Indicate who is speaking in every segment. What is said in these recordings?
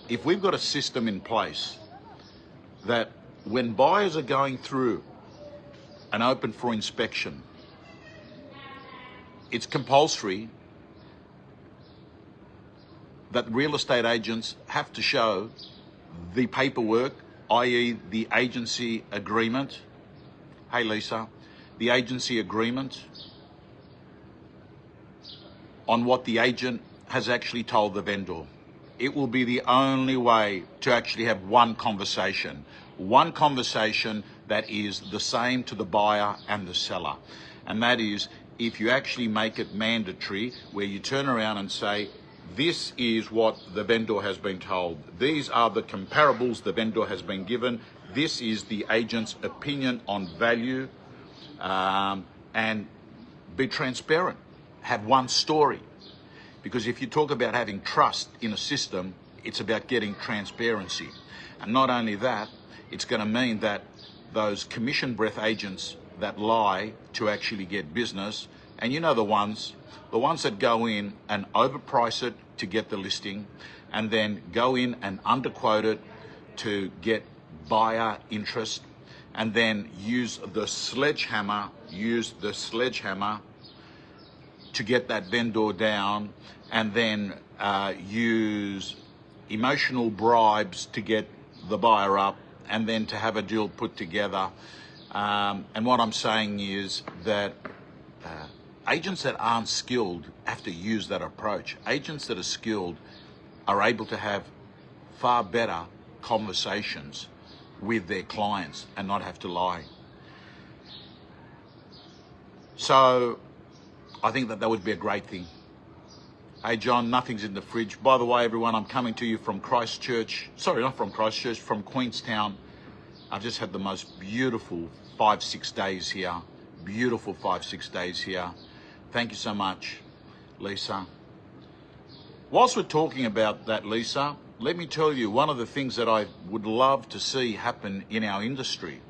Speaker 1: if we've got a system in place that when buyers are going through and open for inspection, it's compulsory that real estate agents have to show the paperwork, i.e. the agency agreement. Hey Lisa, the agency agreement on what the agent has actually told the vendor. It will be the only way to actually have one conversation that is the same to the buyer and the seller. And that is, if you actually make it mandatory, where you turn around and say, this is what the vendor has been told. These are the comparables the vendor has been given. This is the agent's opinion on value, and be transparent. Have one story. Because if you talk about having trust in a system, it's about getting transparency. And not only that, it's going to mean that those commission breath agents that lie to actually get business, and you know the ones that go in and overprice it to get the listing, and then go in and underquote it to get buyer interest, and then use the sledgehammer to get that vendor down, and then use emotional bribes to get the buyer up, and then to have a deal put together. And what I'm saying is that agents that aren't skilled have to use that approach. Agents that are skilled are able to have far better conversations with their clients and not have to lie. So I think that would be a great thing. Hey John, nothing's in the fridge. By the way, everyone, I'm coming to you from Christchurch. Sorry, not from Christchurch, from Queenstown. I've just had the most beautiful 5-6 days here. Beautiful 5-6 days here. Thank you so much, Lisa. Whilst we're talking about that, Lisa, let me tell you, one of the things that I would love to see happen in our industry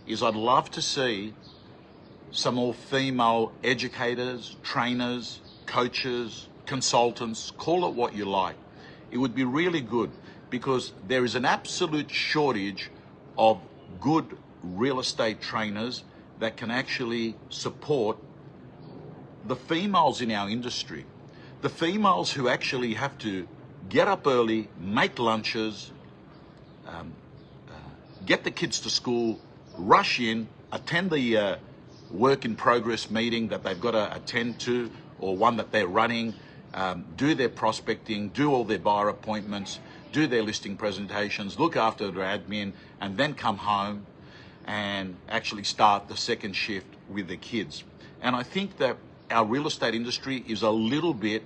Speaker 1: is I'd love to see some more female educators, trainers, coaches, consultants, call it what you like. It would be really good, because there is an absolute shortage of good real estate trainers that can actually support the females in our industry. The females who actually have to get up early, make lunches, get the kids to school, rush in, attend the work in progress meeting that they've got to attend to, or one that they're running, do their prospecting, do all their buyer appointments, do their listing presentations, look after their admin, and then come home and actually start the second shift with the kids. And I think that our real estate industry is a little bit,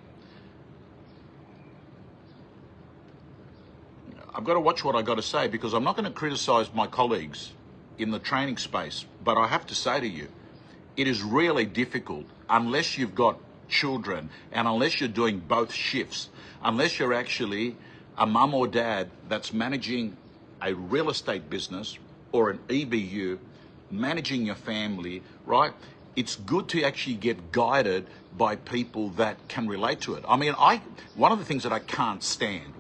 Speaker 1: I've got to watch what I got to say, because I'm not going to criticize my colleagues in the training space, but I have to say to you, it is really difficult unless you've got children and unless you're doing both shifts, unless you're actually a mum or dad that's managing a real estate business or an EBU, managing your family, right? It's good to actually get guided by people that can relate to it. I mean, one of the things that I can't stand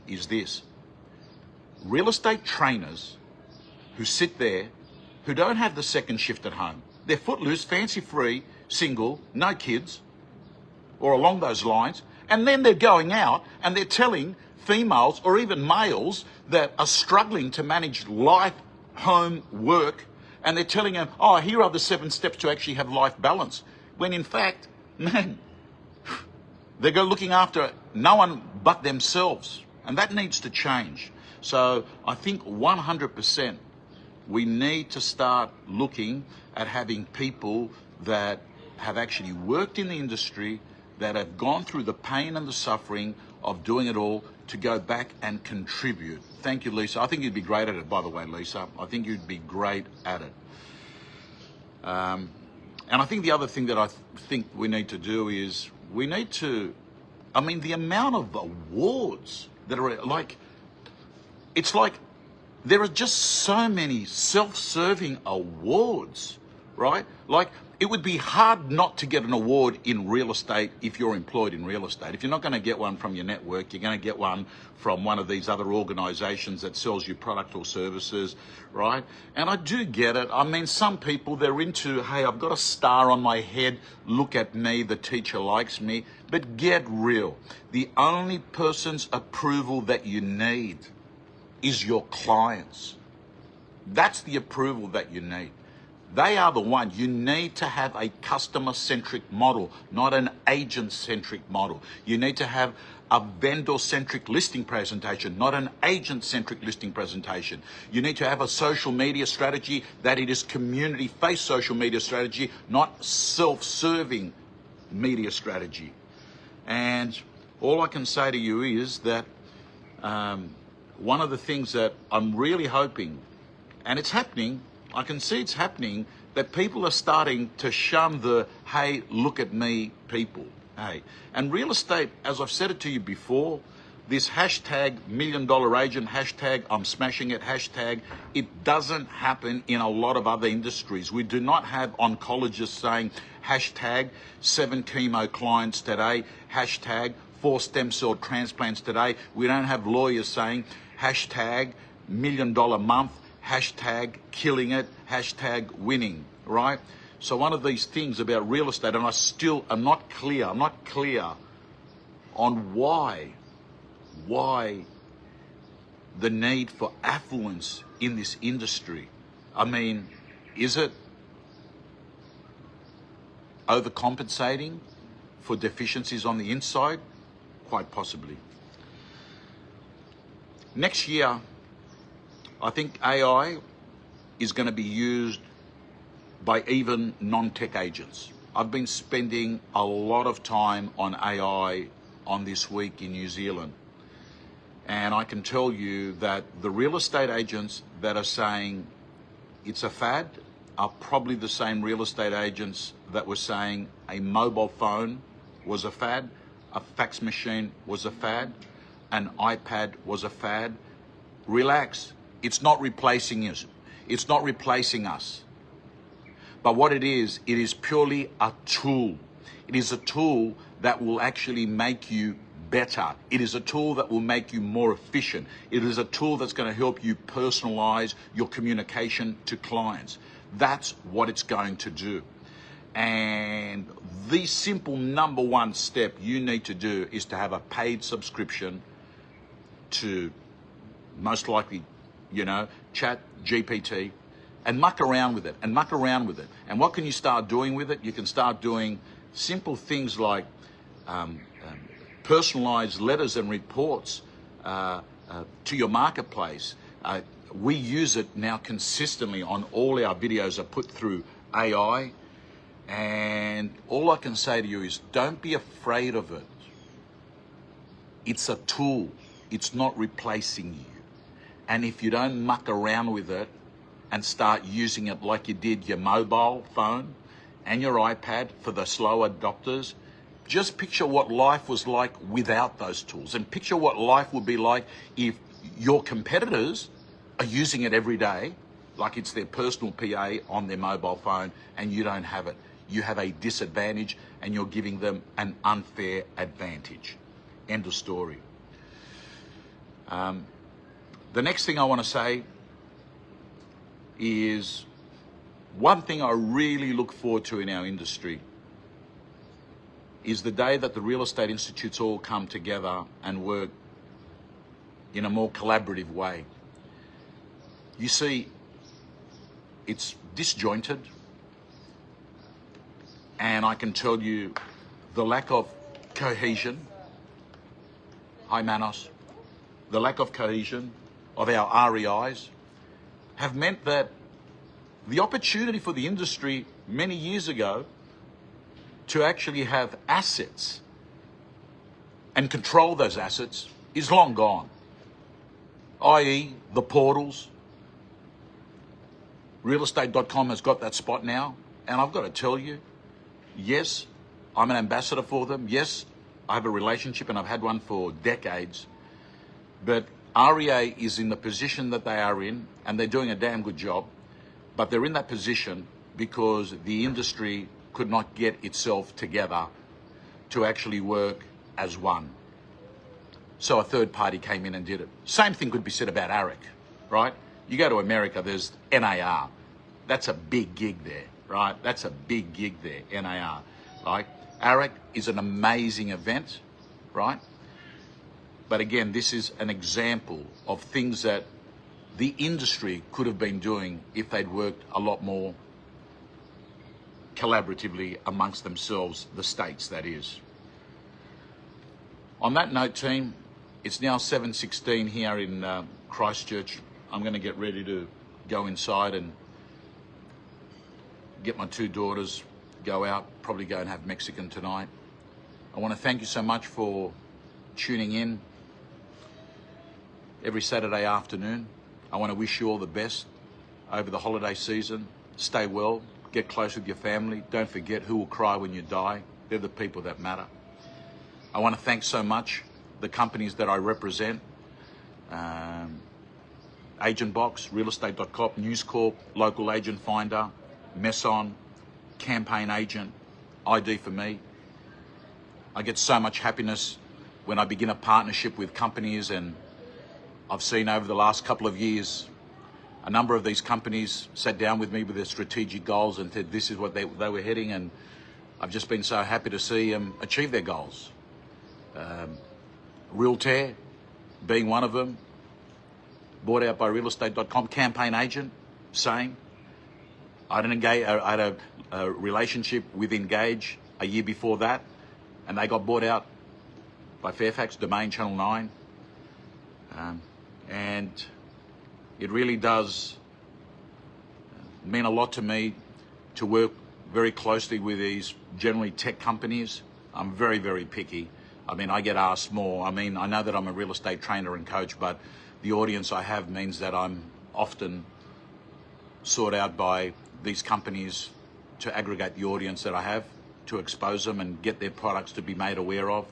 Speaker 1: is this. Real estate trainers who sit there, who don't have the second shift at home. They're footloose, fancy free, single, no kids, or along those lines. And then they're going out and they're telling females or even males that are struggling to manage life, home, work, and they're telling them, oh, here are the 7 steps to actually have life balance. When in fact, man, they're looking after no one but themselves. And that needs to change. So I think 100% we need to start looking at having people that have actually worked in the industry, that have gone through the pain and the suffering of doing it all, to go back and contribute. Thank you, Lisa. I think you'd be great at it, by the way, Lisa. I think you'd be great at it. And I think the other thing that I think we need to do is we need to, I mean, the amount of awards that are like, it's like there are just so many self-serving awards, right? Like, It would be hard not to get an award in real estate if you're employed in real estate. If you're not going to get one from your network, you're going to get one from one of these other organisations that sells you product or services, right? And I do get it. I mean, some people, they're into, hey, I've got a star on my head, look at me, the teacher likes me. But get real. The only person's approval that you need is your clients. That's the approval that you need. They are the one. You need to have a customer-centric model, not an agent-centric model. You need to have a vendor-centric listing presentation, not an agent-centric listing presentation. You need to have a social media strategy that it is community-based social media strategy, not self-serving media strategy. And all I can say to you is that one of the things that I'm really hoping, and it's happening, I can see it's happening, that people are starting to shun the, hey, look at me people. Hey, and real estate, as I've said it to you before, this hashtag $1 million agent, hashtag I'm smashing it, hashtag, it doesn't happen in a lot of other industries. We do not have oncologists saying hashtag 7 chemo clients today, hashtag 4 stem cell transplants today. We don't have lawyers saying hashtag $1 million month, hashtag killing it, hashtag winning, right? So one of these things about real estate, and I still am not clear on why the need for affluence in this industry. I mean, is it overcompensating for deficiencies on the inside? Quite possibly. Next year, I think AI is going to be used by even non-tech agents. I've been spending a lot of time on AI on this week in New Zealand. And I can tell you that the real estate agents that are saying it's a fad are probably the same real estate agents that were saying a mobile phone was a fad, a fax machine was a fad, an iPad was a fad. Relax. It's not replacing us. It's not replacing us. But what it is purely a tool. It is a tool that will actually make you better. It is a tool that will make you more efficient. It is a tool that's going to help you personalize your communication to clients. That's what it's going to do. And the simple number one step you need to do is to have a paid subscription to most likely, Chat GPT, and muck around with it, and what can you start doing with it? You can start doing simple things like personalized letters and reports to your marketplace. We use it now consistently on all our videos are put through AI, and all I can say to you is don't be afraid of it. It's a tool. It's not replacing you. And if you don't muck around with it and start using it like you did your mobile phone and your iPad for the slow adopters, just picture what life was like without those tools, and picture what life would be like if your competitors are using it every day, like it's their personal PA on their mobile phone, and you don't have it. You have a disadvantage and you're giving them an unfair advantage. End of story. The next thing I want to say is one thing I really look forward to in our industry is the day that the real estate institutes all come together and work in a more collaborative way. You see, it's disjointed, and I can tell you the lack of cohesion, hi Panos, the lack of cohesion of our REIs have meant that the opportunity for the industry many years ago to actually have assets and control those assets is long gone, i.e. the portals. Realestate.com has got that spot now, and I've got to tell you, yes, I'm an ambassador for them. Yes, I have a relationship and I've had one for decades, but REA is in the position that they are in, and they're doing a damn good job, but they're in that position because the industry could not get itself together to actually work as one. So a third party came in and did it. Same thing could be said about AREC, right? You go to America, there's NAR. That's a big gig there, right? That's a big gig there, NAR. Like, AREC is an amazing event, right? But again, this is an example of things that the industry could have been doing if they'd worked a lot more collaboratively amongst themselves, the states, that is. On that note, team, it's now 7:16 here in Christchurch. I'm going to get ready to go inside and get my two daughters, go out, probably go and have Mexican tonight. I want to thank you so much for tuning in every Saturday afternoon. I want to wish you all the best over the holiday season. Stay well, get close with your family. Don't forget who will cry when you die. They're the people that matter. I want to thank so much the companies that I represent. Agent Box, realestate.com, News Corp, Local Agent Finder, Messon, Campaign Agent, ID for Me. I get so much happiness when I begin a partnership with companies, and I've seen over the last couple of years, a number of these companies sat down with me with their strategic goals and said this is what they were heading, and I've just been so happy to see them achieve their goals. Realtor being one of them, bought out by realestate.com. Campaign Agent, same. I had a relationship with Engage a year before that, and they got bought out by Fairfax, Domain, Channel 9. And it really does mean a lot to me to work very closely with these generally tech companies. I'm very, very picky. I mean, I get asked more. I mean, I know that I'm a real estate trainer and coach, but the audience I have means that I'm often sought out by these companies to aggregate the audience that I have, to expose them and get their products to be made aware of.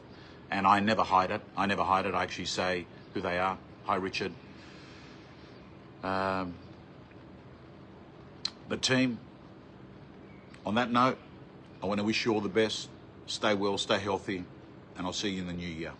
Speaker 1: And I never hide it. I actually say who they are. Hi, Richard. The team, on that note, I want to wish you all the best. Stay well, stay healthy, and I'll see you in the new year.